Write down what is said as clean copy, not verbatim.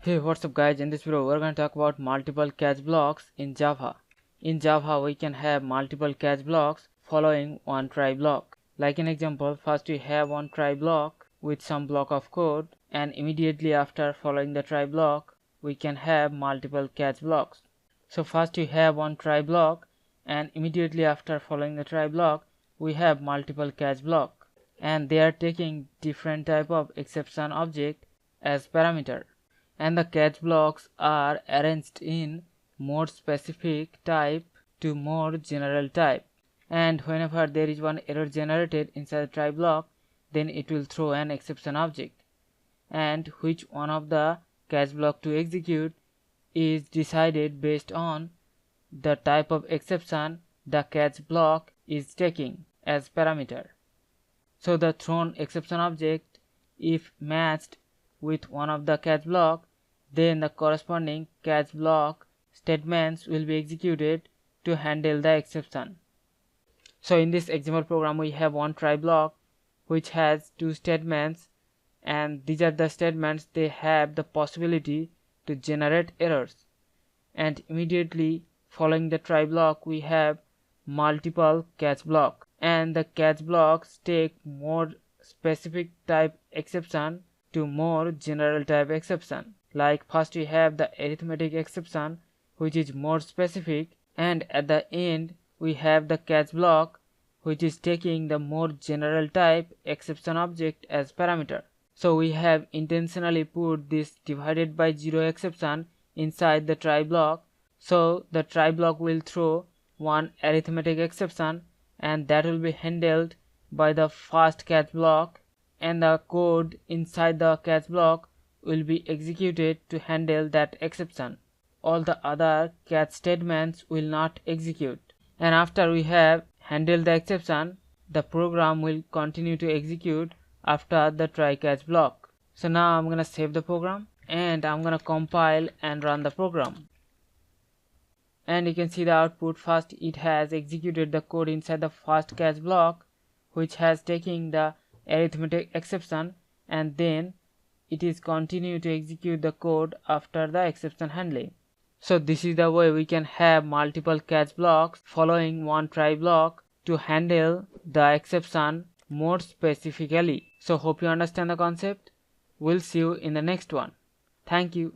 Hey, what's up guys? In this video we're going to talk about multiple catch blocks in Java. In Java we can have multiple catch blocks following one try block. Like an example, first we have one try block with some block of code, and immediately after following the try block we can have multiple catch blocks. So first we have one try block, and immediately after following the try block we have multiple catch block, and they are taking different type of exception object as parameter, and the catch blocks are arranged in more specific type to more general type, and whenever there is one error generated inside the try block, then it will throw an exception object, and which one of the catch block to execute is decided based on the type of exception the catch block is taking as parameter. So the thrown exception object, if matched with one of the catch block, then the corresponding catch block statements will be executed to handle the exception. So in this example program we have one try block which has two statements, and these are the statements. They have the possibility to generate errors, and immediately following the try block we have multiple catch block, and the catch blocks take more specific type exception to more general type exception. Like first we have the arithmetic exception which is more specific, and at the end we have the catch block which is taking the more general type exception object as parameter. So we have intentionally put this divided by 0 exception inside the try block, so the try block will throw one arithmetic exception, and that will be handled by the first catch block, and the code inside the catch block will be executed to handle that exception. All the other catch statements will not execute, and after we have handled the exception, the program will continue to execute after the try catch block. So now I'm gonna save the program and I'm gonna compile and run the program, and you can see the output. First it has executed the code inside the first catch block which has taken the arithmetic exception, and then it is continue to execute the code after the exception handling. So this is the way we can have multiple catch blocks following one try block to handle the exception more specifically. So hope you understand the concept. We'll see you in the next one. Thank you.